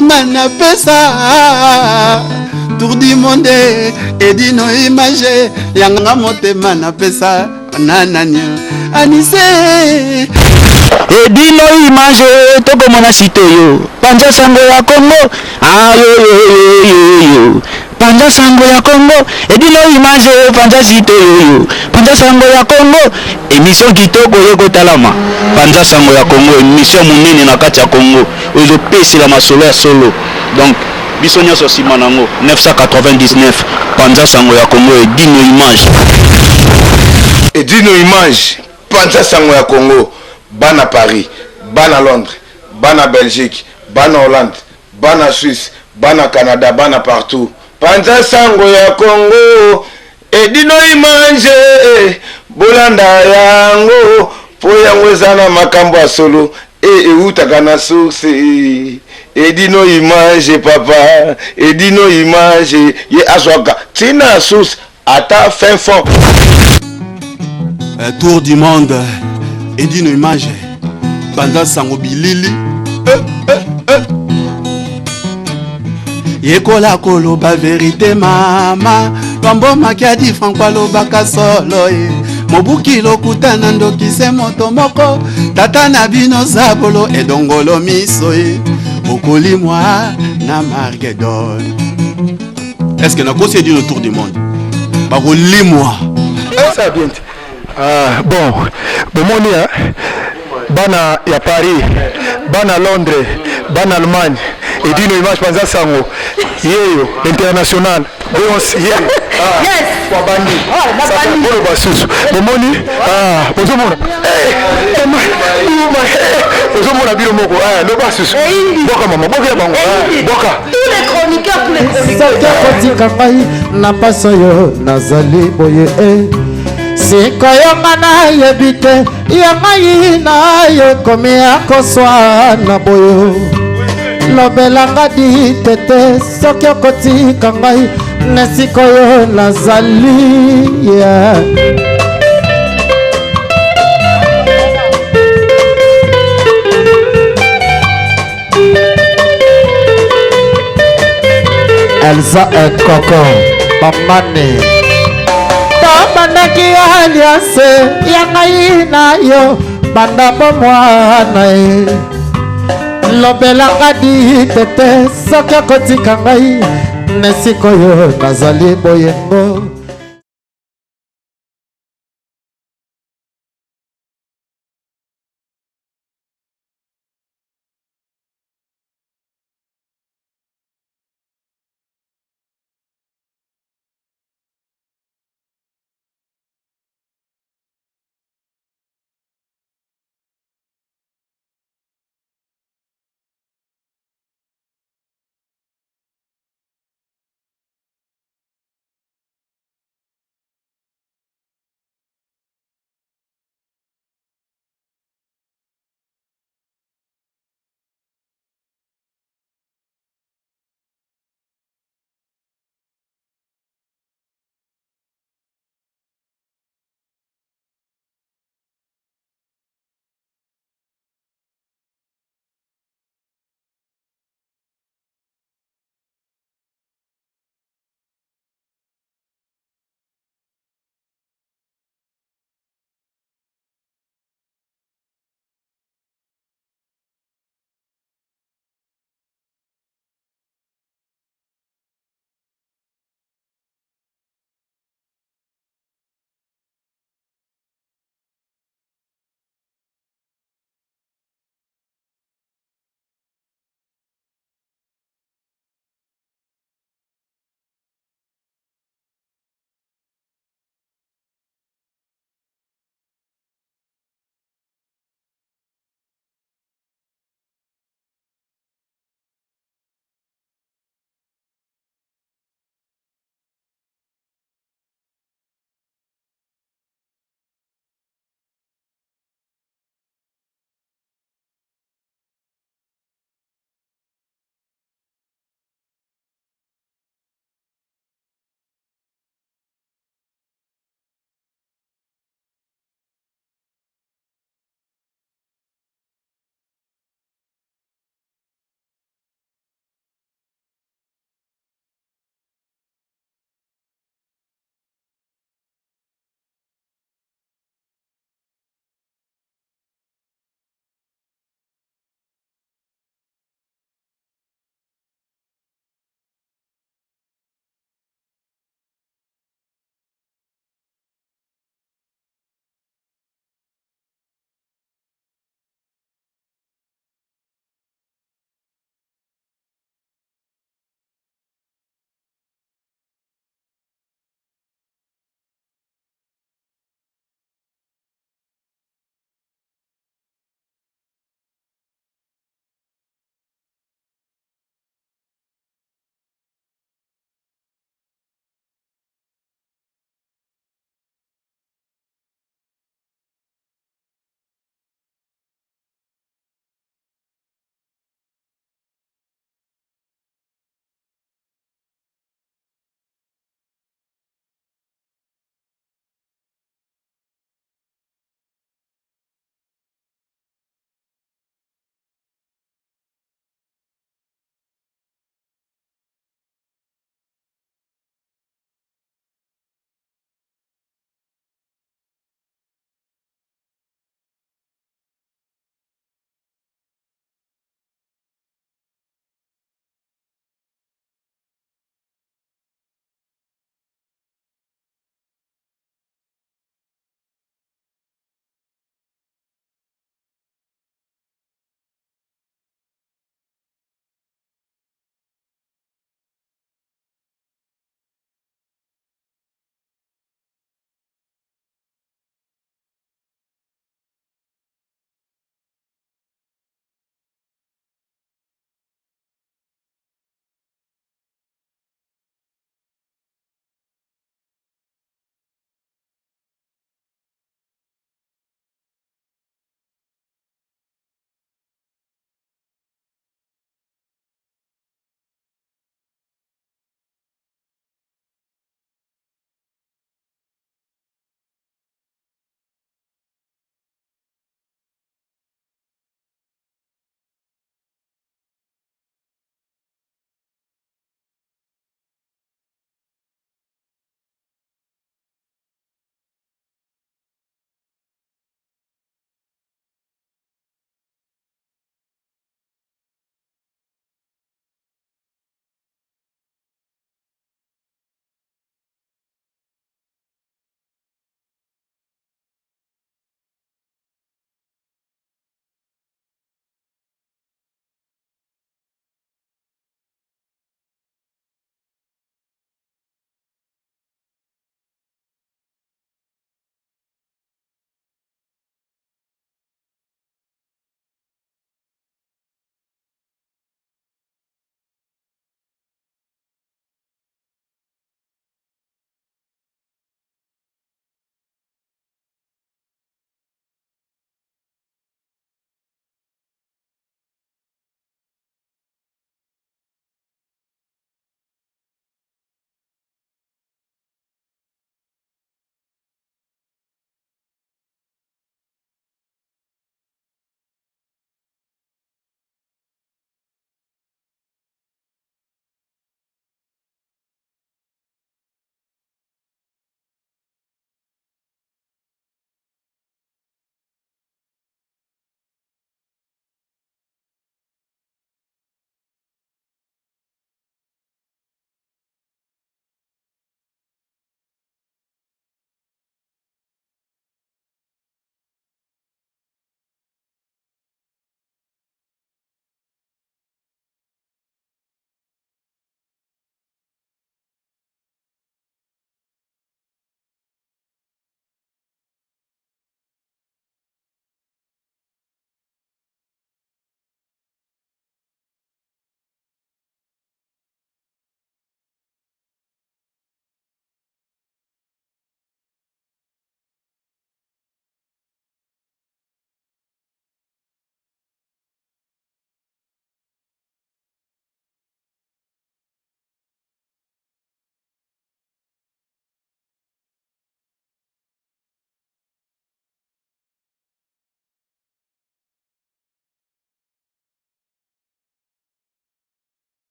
motema na pesa tour du monde edino image yanga motema na pesa nanani anise edino image toko mona site yo panja sango ya Congo ayo panja sango ya Congo edino image panja site yo panja sango ya Congo émission kitoko yoko talama panja sango ya Congo émission munene na kati ya Congo ozo pesi la masolo ya solo donc biso nyonso sima nango 999 panja sango ya Congo edino image panja sango ya Congo bana Paris bana Londres bana Belgique bana Hollande bana Suisse bana Canada bana partout panja sango ya Congo edino image bolanda yango po yango ezana makambo ya solo eutaka na source edino image papa edino image ye azwaka tina source ata fin fond tour du monde edino image banda sango bilili yekola koloba vérité mama pamboma kia di franco alobaka solo mobuki lokutana ndokise moto moko tata na bino zabolo edongolo miso okolimwa na Margedon. Est-ce que na kosi edino tour du monde bakolimwa ça bien bon bomoni bana ya Paris bana Londres bana Allemagne edino image panza sango yeyo international yes kwa bandi sasa bolo basusu bomoni bozomona bozomona biro moko lo basusu boka mama boka bango boka tous les chroniqueurs kotika ngai na paso yo nazali boye sikoyo mana yebite ya ngai na yo komi akoswa na boyo lobelanga di tete soki okotika ngai nesikoyo nazali Elsa et Coco Bamane Bandaki aliase ya ngai na yo banda bomwana lobelanga di tete soki okotika ngai nesikoyo nazali boyengo